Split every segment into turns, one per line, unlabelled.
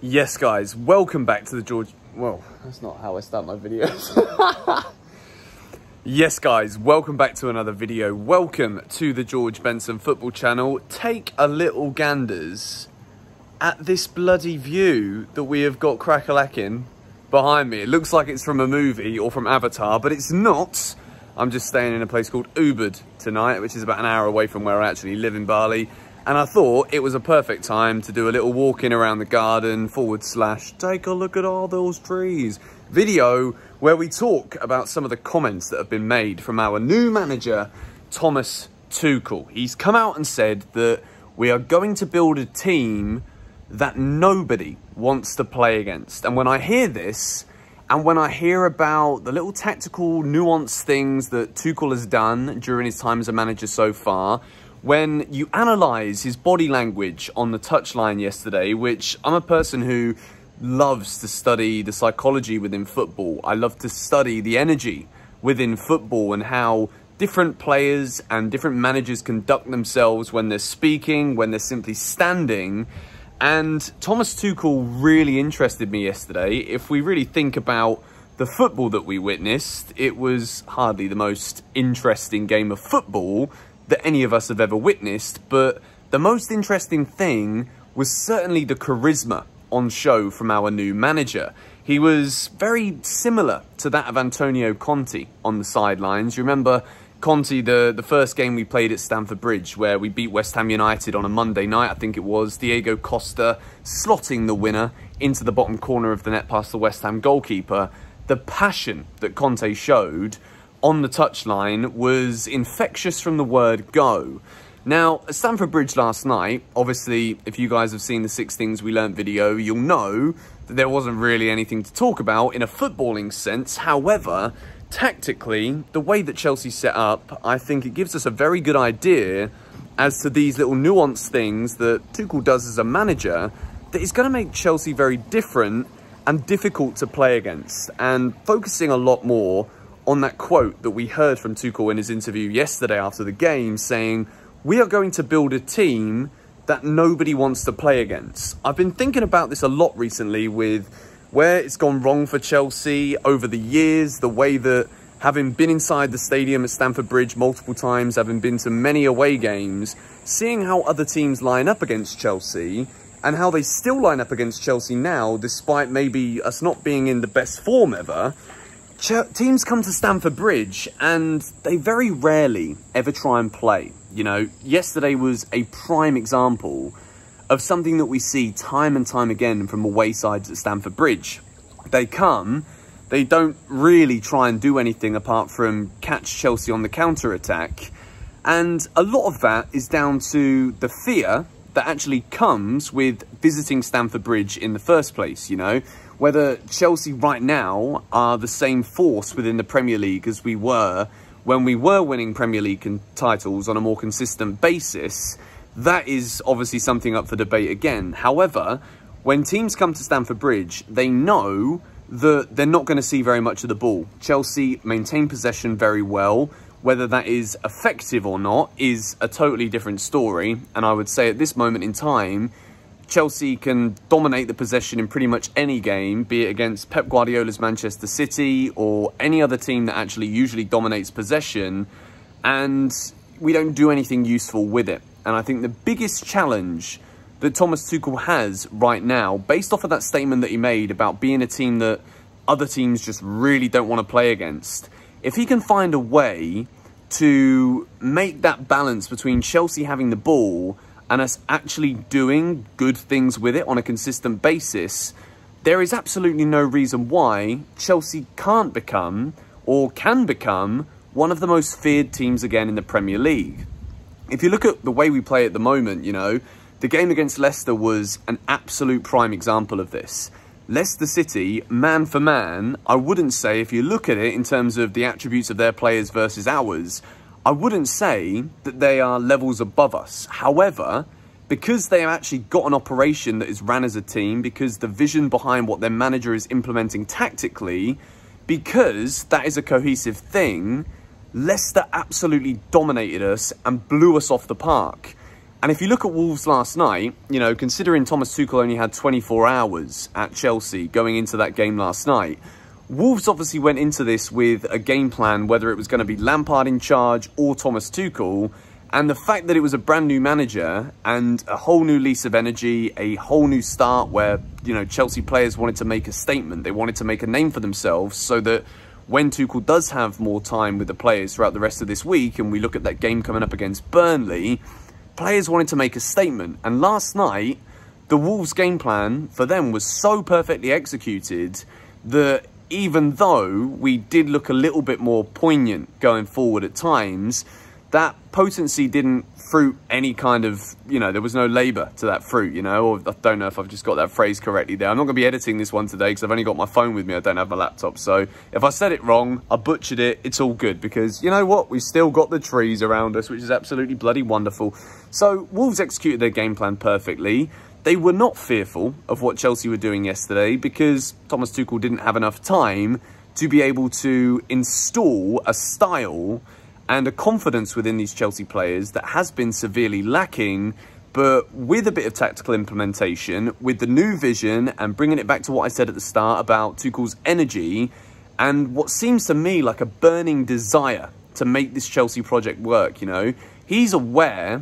Yes, guys, welcome back to the George... Well, that's not how I start my videos. Yes, guys, welcome back to another video. Welcome to the George Benson football channel. Take a little ganders at this bloody view that we have got crack-a-lacking behind me. It looks like it's from a movie or from Avatar, but it's not. I'm just staying in a place called Ubud tonight, which is about an hour away from where I actually live in Bali. And I thought it was a perfect time to do a little walking around the garden / take a look at all those trees video where we talk about some of the comments that have been made from our new manager, Thomas Tuchel. He's come out and said that we are going to build a team that nobody wants to play against. And when I hear this, and when I hear about the little tactical nuance things that Tuchel has done during his time as a manager so far, when you analyse his body language on the touchline yesterday, which I'm a person who loves to study the psychology within football. I love to study the energy within football and how different players and different managers conduct themselves when they're speaking, when they're simply standing. And Thomas Tuchel really interested me yesterday. If we really think about the football that we witnessed, it was hardly the most interesting game of football that any of us have ever witnessed, but the most interesting thing was certainly the charisma on show from our new manager. He was very similar to that of Antonio Conte on the sidelines. You remember Conte, the first game we played at Stamford Bridge, where we beat West Ham United on a Monday night, I think it was, Diego Costa slotting the winner into the bottom corner of the net past the West Ham goalkeeper. The passion that Conte showed on the touchline was infectious from the word go. Now, at Stamford Bridge last night, obviously, if you guys have seen the 6 Things We Learnt video, you'll know that there wasn't really anything to talk about in a footballing sense. However, tactically, the way that Chelsea's set up, I think it gives us a very good idea as to these little nuanced things that Tuchel does as a manager that is going to make Chelsea very different and difficult to play against. And focusing a lot more on that quote that we heard from Tuchel in his interview yesterday after the game, saying, "We are going to build a team that nobody wants to play against." I've been thinking about this a lot recently with where it's gone wrong for Chelsea over the years, the way that, having been inside the stadium at Stamford Bridge multiple times, having been to many away games, seeing how other teams line up against Chelsea and how they still line up against Chelsea now, despite maybe us not being in the best form ever. Teams come to Stamford Bridge and they very rarely ever try and play. You know, yesterday was a prime example of something that we see time and time again from away sides at Stamford Bridge. They come, they don't really try and do anything apart from catch Chelsea on the counter-attack. And a lot of that is down to the fear that actually comes with visiting Stamford Bridge in the first place, you know. Whether Chelsea right now are the same force within the Premier League as we were when we were winning Premier League titles on a more consistent basis, that is obviously something up for debate again. However, when teams come to Stamford Bridge, they know that they're not going to see very much of the ball. Chelsea maintain possession very well. Whether that is effective or not is a totally different story. And I would say at this moment in time, Chelsea can dominate the possession in pretty much any game, be it against Pep Guardiola's Manchester City or any other team that actually usually dominates possession, and we don't do anything useful with it. And I think the biggest challenge that Thomas Tuchel has right now, based off of that statement that he made about being a team that other teams just really don't want to play against, if he can find a way to make that balance between Chelsea having the ball and us actually doing good things with it on a consistent basis, there is absolutely no reason why Chelsea can't become, or can become, one of the most feared teams again in the Premier League. If you look at the way we play at the moment, you know, the game against Leicester was an absolute prime example of this. Leicester City, man for man, I wouldn't say, if you look at it in terms of the attributes of their players versus ours, I wouldn't say that they are levels above us. However, because they have actually got an operation that is ran as a team, because the vision behind what their manager is implementing tactically, because that is a cohesive thing, Leicester absolutely dominated us and blew us off the park. And if you look at Wolves last night, you know, considering Thomas Tuchel only had 24 hours at Chelsea going into that game last night, Wolves obviously went into this with a game plan, whether it was going to be Lampard in charge or Thomas Tuchel. And the fact that it was a brand new manager and a whole new lease of energy, a whole new start where, you know, Chelsea players wanted to make a statement. They wanted to make a name for themselves so that when Tuchel does have more time with the players throughout the rest of this week, and we look at that game coming up against Burnley, players wanted to make a statement. And last night, the Wolves game plan for them was so perfectly executed that even though we did look a little bit more poignant going forward at times, that potency didn't fruit any kind of, you know, there was no labour to that fruit, you know, or I don't know if I've just got that phrase correctly there. I'm not going to be editing this one today because I've only got my phone with me. I don't have my laptop. So if I said it wrong, I butchered it, it's all good because, you know what, we've still got the trees around us, which is absolutely bloody wonderful. So Wolves executed their game plan perfectly. They were not fearful of what Chelsea were doing yesterday because Thomas Tuchel didn't have enough time to be able to install a style and a confidence within these Chelsea players that has been severely lacking. But with a bit of tactical implementation, with the new vision and bringing it back to what I said at the start about Tuchel's energy and what seems to me like a burning desire to make this Chelsea project work, you know, he's aware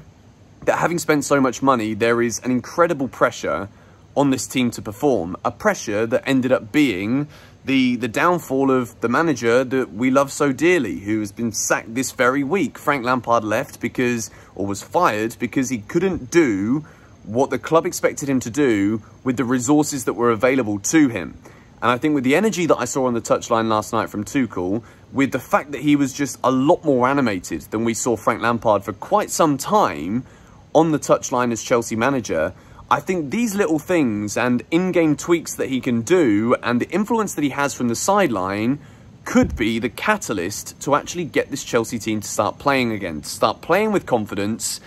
that having spent so much money, there is an incredible pressure on this team to perform. A pressure that ended up being the downfall of the manager that we love so dearly, who has been sacked this very week. Frank Lampard left because, or was fired because he couldn't do what the club expected him to do with the resources that were available to him. And I think with the energy that I saw on the touchline last night from Tuchel, with the fact that he was just a lot more animated than we saw Frank Lampard for quite some time on the touchline as Chelsea manager, I think these little things and in-game tweaks that he can do and the influence that he has from the sideline could be the catalyst to actually get this Chelsea team to start playing again, to start playing with confidence,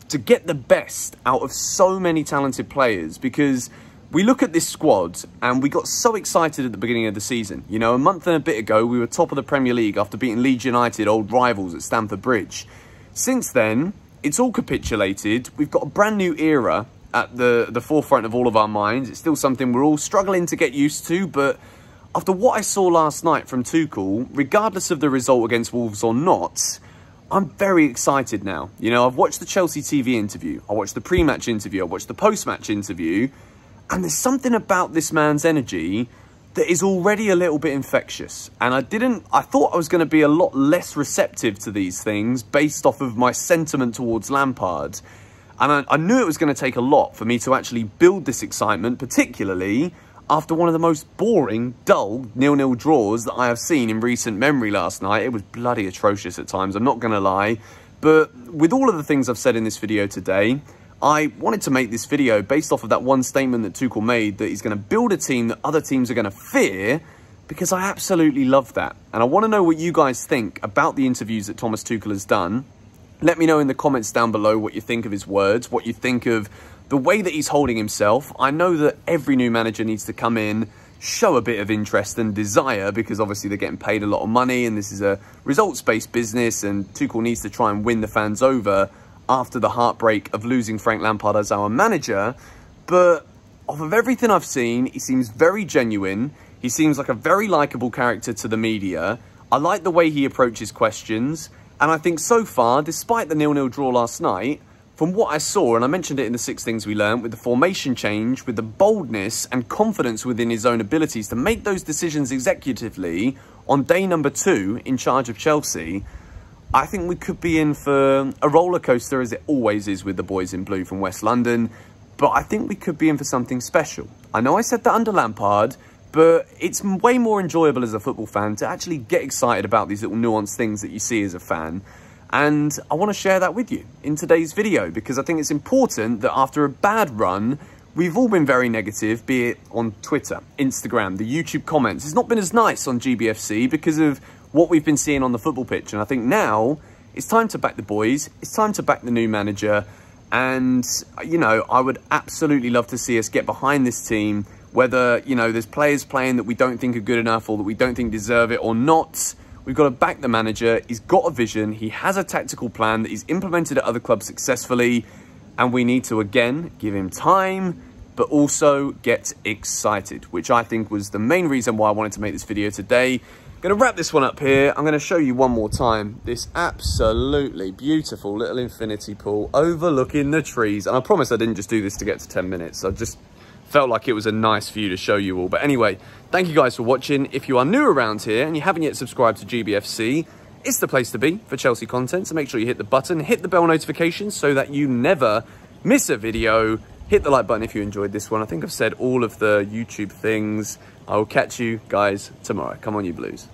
to get the best out of so many talented players. Because we look at this squad and we got so excited at the beginning of the season. You know, a month and a bit ago, we were top of the Premier League after beating Leeds United, old rivals, at Stamford Bridge. Since then, it's all capitulated. We've got a brand new era at the forefront of all of our minds. It's still something we're all struggling to get used to, but after what I saw last night from Tuchel, regardless of the result against Wolves or not, I'm very excited now. You know, I've watched the Chelsea TV interview, I watched the pre-match interview, I watched the post-match interview, and there's something about this man's energy that is already a little bit infectious. And I thought I was going to be a lot less receptive to these things based off of my sentiment towards Lampard. And I knew it was going to take a lot for me to actually build this excitement, particularly after one of the most boring, dull 0-0 draws that I have seen in recent memory last night. It was bloody atrocious at times, I'm not going to lie. But with all of the things I've said in this video today, I wanted to make this video based off of that one statement that Tuchel made, that he's going to build a team that other teams are going to fear, because I absolutely love that. And I want to know what you guys think about the interviews that Thomas Tuchel has done. Let me know in the comments down below what you think of his words, what you think of the way that he's holding himself. I know that every new manager needs to come in, show a bit of interest and desire, because obviously they're getting paid a lot of money and this is a results-based business, and Tuchel needs to try and win the fans over after the heartbreak of losing Frank Lampard as our manager. But off of everything I've seen, he seems very genuine. He seems like a very likeable character to the media. I like the way he approaches questions. And I think so far, despite the 0-0 draw last night, from what I saw, and I mentioned it in the 6 things we learned, with the formation change, with the boldness and confidence within his own abilities to make those decisions executively on day number 2 in charge of Chelsea, I think we could be in for a roller coaster, as it always is with the boys in blue from West London. But I think we could be in for something special. I know I said that under Lampard, but it's way more enjoyable as a football fan to actually get excited about these little nuanced things that you see as a fan. And I want to share that with you in today's video, because I think it's important that after a bad run, we've all been very negative, be it on Twitter, Instagram, the YouTube comments. It's not been as nice on GBFC because of what we've been seeing on the football pitch. And I think now it's time to back the boys. It's time to back the new manager. And, you know, I would absolutely love to see us get behind this team, whether, you know, there's players playing that we don't think are good enough or that we don't think deserve it or not. We've got to back the manager. He's got a vision. He has a tactical plan that he's implemented at other clubs successfully. And we need to, again, give him time, but also get excited, which I think was the main reason why I wanted to make this video today. I'm going to wrap this one up here. I'm going to show you one more time this absolutely beautiful little infinity pool overlooking the trees. And I promise I didn't just do this to get to 10 minutes. I just felt like it was a nice view to show you all. But anyway, thank you guys for watching. If you are new around here and you haven't yet subscribed to GBFC, it's the place to be for Chelsea content. So make sure you hit the button, hit the bell notification so that you never miss a video. Hit the like button if you enjoyed this one. I think I've said all of the YouTube things. I will catch you guys tomorrow. Come on, you Blues.